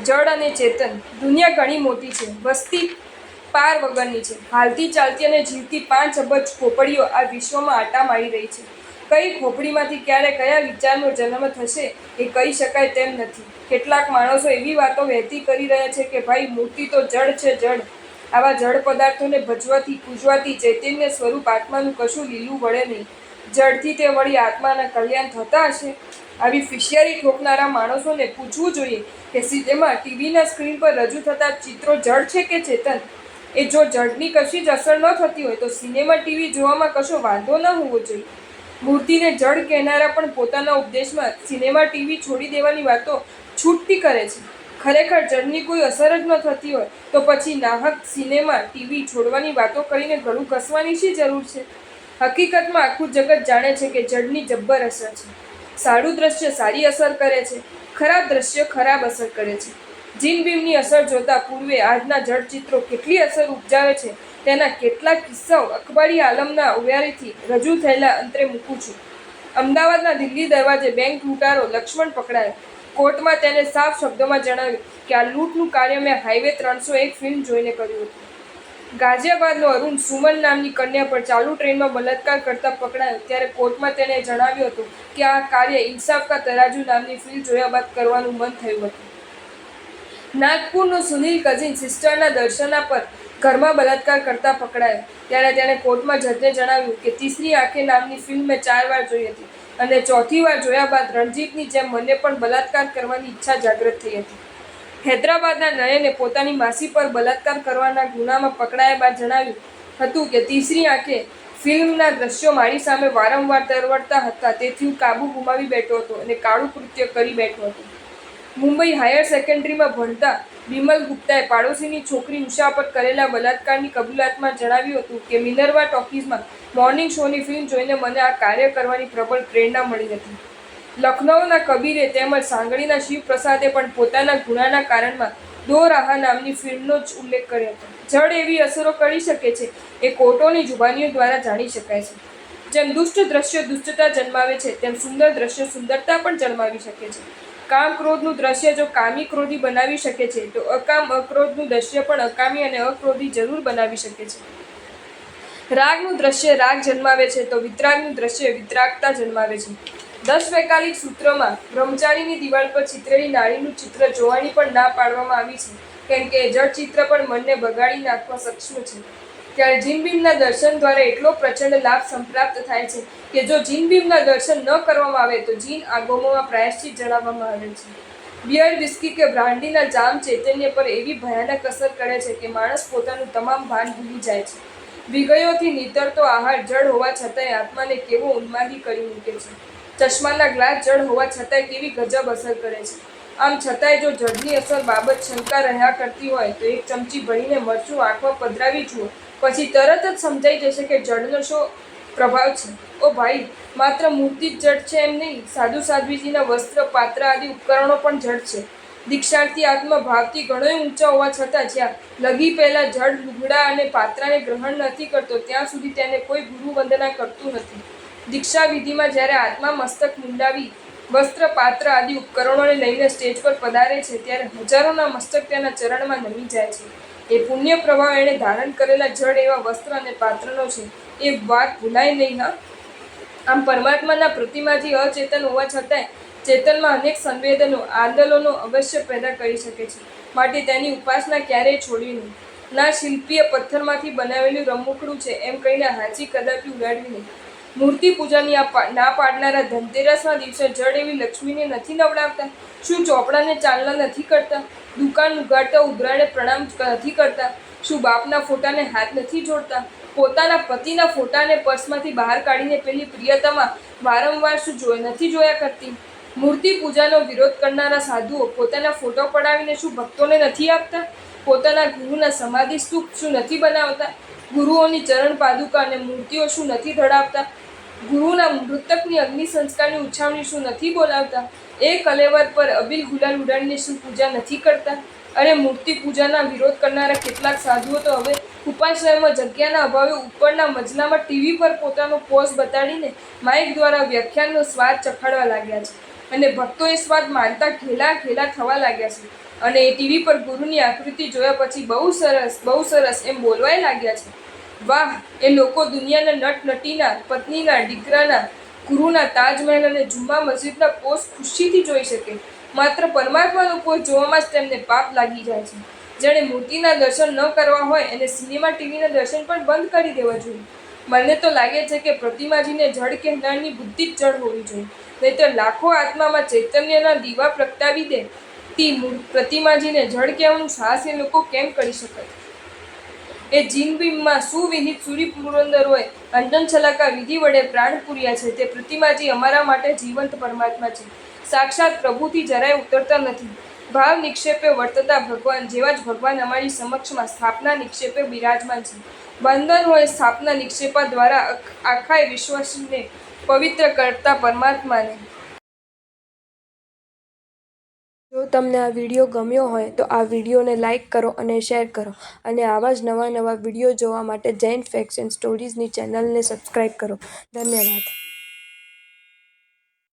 જડ અને ચેતન. દુનિયા ઘણી મોટી છે, વસ્તી પાર વગરની છે. હાલતી ચાલતી અને જીવતી 5 અબજ ખોપડીઓ આ વિશ્વમાં આટા મારી રહી છે. કઈ ખોપડીમાંથી ક્યારે કયા વિચારનો જન્મ થશે એ કહી શકાય તેમ નથી. કેટલાક માણસો એવી વાતો વહેતી કરી રહ્યા છે કે ભાઈ મૂર્તિ તો જડ છે, જડ. આવા જડ પદાર્થોને ભજવાથી પૂજવાથી ચૈતન્ય સ્વરૂપ આત્માનું કશું લીલું વળે નહીં. જડથી તે વળી આત્માના કલ્યાણ થતા હશે? આવી ફિશિયારી ઠોકનારા માણસોને પૂછવું જોઈએ કે સિનેમા ટીવીના સ્ક્રીન પર રજૂ થતા ચિત્રો જડ છે કે ચેતન? એ જો જડની કશી જ અસર ન થતી હોય તો સિનેમા ટીવી જોવામાં કશો વાંધો ન હોવો જોઈએ. મૂર્તિને જડ કહેનારા પણ પોતાના ઉપદેશમાં સિનેમા ટીવી છોડી દેવાની વાતો છૂટતી કરે છે. ખરેખર જડની કોઈ અસર જ ન થતી હોય તો પછી નાહક સિનેમા ટીવી છોડવાની વાતો કરીને ગળું ઘસવાની શી જરૂર છે? હકીકતમાં આખું જગત જાણે છે કે જડની જબ્બર અસર છે. સારું દ્રશ્ય સારી અસર કરે છે, ખરાબ દ્રશ્ય ખરાબ અસર કરે છે. જીનબીમની અસર જોતા પૂર્વે આજના જડ ચિત્રો કેટલી અસર ઉપજાવે છે તેના કેટલાક કિસ્સાઓ અખબારી આલમના ઉવ્યારીથી રજૂ થયેલા અંતરે મૂકું છું. અમદાવાદના દિલ્હી દરવાજે બેંક લૂંટારો લક્ષ્મણ પકડાયો. કોર્ટમાં તેને સાફ શબ્દોમાં જણાવ્યું કે આ લૂંટનું કાર્ય મેં હાઈવે 301 ફિલ્મ જોઈને કર્યું હતું. ગાઝિયાબાદનો અરુણ સુમન નામની કન્યા પર ચાલુ ટ્રેનમાં બલાત્કાર કરતા પકડાયો ત્યારે કોર્ટમાં તેને જણાવ્યું હતું કે આ કાર્ય ઇન્સાફ કા તરાજુ નામની ફિલ્મ જોયા બાદ કરવાનું મન થયું હતું. નાગપુરનો સુનિલ કઝિન સિસ્ટરના દર્શના પર ઘરમાં બલાત્કાર કરતા પકડાયો ત્યારે તેણે કોર્ટમાં જજને જણાવ્યું કે તીસરી આંખે નામની ફિલ્મ મેં 4 વાર જોઈ હતી અને 4થી વાર જોયા બાદ રણજીતની જેમ મને પણ બલાત્કાર કરવાની ઈચ્છા જાગૃત થઈ હતી. હૈદરાબાદના નયને પોતાની માસી પર બલાત્કાર કરવાના ગુનામાં પકડાયા બાદ જણાવ્યું હતું કે તીસરી આંખે ફિલ્મના દ્રશ્યો મારી સામે વારંવાર તરવડતા હતા તેથી હું કાબુ ગુમાવી બેઠો હતો અને કાળું કૃત્ય કરી બેઠો હતો. મુંબઈ હાયર સેકન્ડરીમાં ભણતા બિમલ ગુપ્તાએ પાડોશીની છોકરી ઉષા પર કરેલા બલાત્કારની કબૂલાતમાં જણાવ્યું હતું કે મિનર્વા ટોકીઝમાં મોર્નિંગ શોની ફિલ્મ જોઈને મને આ કાર્ય કરવાની પ્રબળ પ્રેરણા મળી હતી. લખનૌના કબીરે તેમજ સાંગળીના શિવપ્રસાદે પણ પોતાના ગુનાના કારણમાં દો રાહા નામની ફિલ્મનો જ ઉલ્લેખ કર્યો હતો. જડ એવી અસરો કરી શકે છે એ કોર્ટોની જુબાનીઓ દ્વારા જાણી શકાય છે. જેમ દુષ્ટ દ્રશ્ય દુષ્ટતા જન્માવે છે તેમ સુંદર દ્રશ્ય સુંદરતા પણ જન્માવી શકે છે. કામ ક્રોધનું દ્રશ્ય જો કામી ક્રોધી બનાવી શકે છે તો અકામ અક્રોધનું દ્રશ્ય પણ અકામી અને અક્રોધી જરૂર બનાવી શકે છે. રાગનું દ્રશ્ય રાગ જન્માવે છે તો વિતરાગનું દ્રશ્ય વિતરાગતા જન્માવે છે. 10 વૈકાલિક સૂત્રોમાં બ્રહ્મચારીની દિવાલ પર ચિત્રેલી નાળીનું ચિત્ર જોવાની પણ ના પાડવામાં આવી છે કેમ કે જડ ચિત્ર પણ મનને બગાડી નાખવા સક્ષમ છે. ત્યારે જીનબીમના દર્શન દ્વારા એટલો પ્રચંડ લાભ સંપ્રાપ્ત થાય છે કે જો જીનબીમના દર્શન ન કરવામાં આવે તો જીન આગમોમાં પ્રાયશ્ચિત જણાવવામાં આવે છે. બિયર વિસ્કી કે બ્રાન્ડીના જામ ચૈતન્ય પર એવી ભયાનક અસર કરે છે કે માણસ પોતાનું તમામ ભાન ભૂલી જાય છે. વિગયોથી નીતરતો આહાર જડ હોવા છતાંય આત્માને કેવો ઉન્માદી કરી મૂકે છે. ચશ્માના ગ્લાસ જડ હોવા છતાંય કેવી ગજબ અસર કરે છે. આમ છતાંય જો જડની અસર બાબત શંકા રહ્યા કરતી હોય તો 1 ચમચી ભરીને મરચું આંખમાં પધરાવી જુઓ, પછી તરત જ સમજાઈ જશે કે જડનો શો પ્રભાવ છે. ઓ ભાઈ, માત્ર મૂર્તિ જ જડ છે એમ નહીં, સાધુ સાધ્વીજીના વસ્ત્ર પાત્ર આદિ ઉપકરણો પણ જડ છે. દીક્ષાર્થી આત્મા ભાવથી ઘણોય ઊંચા હોવા છતાં જ્યાં લગી પહેલા જડ લુગડા અને પાત્રાને ગ્રહણ નથી કરતો ત્યાં સુધી તેને કોઈ ગુરુ વંદના કરતું નથી. દીક્ષા વિધિમાં જ્યારે આત્મા મસ્તક મુંડાવી વસ્ત્ર પાત્ર આદિ ઉપકરણોને લઈને સ્ટેજ પર પધારે છે ત્યારે હજારોના મસ્તક તેના ચરણમાં નમી જાય છે. એ પુણ્ય પ્રભાવ એણે ધારણ કરેલા જડ એવા વસ્ત્ર અને પાત્રનો છે એ વાત ભૂલાય નહીં. હા, આમ પરમાત્માના પ્રતિમાથી અચેતન હોવા છતાંય ચેતનમાં અનેક સંવેદનો આંદોલનો અવશ્ય પેદા કરી શકે છે. માટે તેની ઉપાસના ક્યારેય છોડવી નહીં. ના શિલ્પીએ પથ્થરમાંથી બનાવેલું રમકડું છે એમ કહીને હાંચી કદાપી ઉડાડવી નહીં. મૂર્તિ પૂજાની ના પાડનારા ધનતેરસના દિવસે જડ એવી લક્ષ્મીને નથી નવડાવતા? શું ચોપડાને ચાલના નથી કરતા? દુકાન ઉગાડતા ઉઘરાણે પ્રણામ નથી કરતા? શું બાપના ફોટાને હાથ નથી જોડતા? પોતાના પતિના ફોટાને પર્સમાંથી બહાર કાઢીને પેલી પ્રિયતમા વારંવાર શું નથી જોયા કરતી? મૂર્તિ પૂજાનો વિરોધ કરનારા સાધુઓ પોતાના ફોટો પડાવીને શું ભક્તોને નથી આપતા? પોતાના ગુરુના સમાધિ સ્તૂપ શું નથી બનાવતા? ગુરુઓની ચરણ પાદુકા અને મૂર્તિઓ શું નથી ધડાવતા? ગુરુના મૃતકની અગ્નિ સંસ્કારની ઉછામણી શું નથી બોલાવતા? એ કલેવર પર અબીલ ગુલાલ ઉડાડીને શું પૂજા નથી કરતા? અને મૂર્તિ પૂજાના વિરોધ કરનારા કેટલાક સાધુઓ તો હવે ઉપાશ્રયમાં જગ્યાના અભાવે ઉપરના મજલામાં ટીવી પર પોતાનો પોઝ બતાડીને માઇક દ્વારા વ્યાખ્યાનનો સ્વાદ ચખાડવા લાગ્યા છે અને ભક્તો એ સ્વાદ માનતા ઘેલા થવા લાગ્યા છે. અને ટીવી પર ગુરુની આકૃતિ જોયા પછી બહુ સરસ એમ બોલવાય લાગ્યા છે. વાહ, એ લોકો દુનિયાના નટનટીના, પત્નીના, દીકરાના, ગુરુના, તાજમહેલ અને જુમ્મા મસ્જિદના પોસ્ટ ખુશીથી જોઈ શકે. માત્ર પરમાત્માનું પોસ્ટ જોવામાં જ તેમને પાપ લાગી જાય છે. જેણે મૂર્તિના દર્શન ન કરવા હોય એને સિનેમા ટીવીના દર્શન પણ બંધ કરી દેવા જોઈએ. મને તો લાગે છે કે પ્રતિમાજીને જડ કહેનારની બુદ્ધિ જ જડ હોવી જોઈએ, નહીંતર લાખો આત્મામાં ચૈતન્યના દીવા પ્રગટાવી દેતી પ્રતિમાજીને જડ કહેવાનું સાહસ એ લોકો કેમ કરી શકે? એ જીનબીમમાં સુવિહિત સૂર્યપુરંદરોએ અંજન છલાકા વિધિ વડે પ્રાણ પૂર્યા છે. તે પ્રતિમાજી અમારા માટે જીવંત પરમાત્મા છે. સાક્ષાત પ્રભુથી જરાય ઉતરતા નથી. ભાવ નિક્ષેપે વર્તતા ભગવાન જેવા જ ભગવાન અમારી સમક્ષમાં સ્થાપના નિક્ષેપે બિરાજમાન છે. બંધન હોય સ્થાપના નિક્ષેપા દ્વારા આખા વિશ્વને પવિત્ર કરતા પરમાત્માને. જો તમને આ વિડીયો ગમ્યો હોય તો આ વિડીયોને લાઇક કરો અને શેર કરો, અને આવા જ નવા વિડીયો જોવા માટે જૈન ફેક્ટ્સ એન્ડ સ્ટોરીઝની ચેનલને સબસ્ક્રાઈબ કરો. ધન્યવાદ.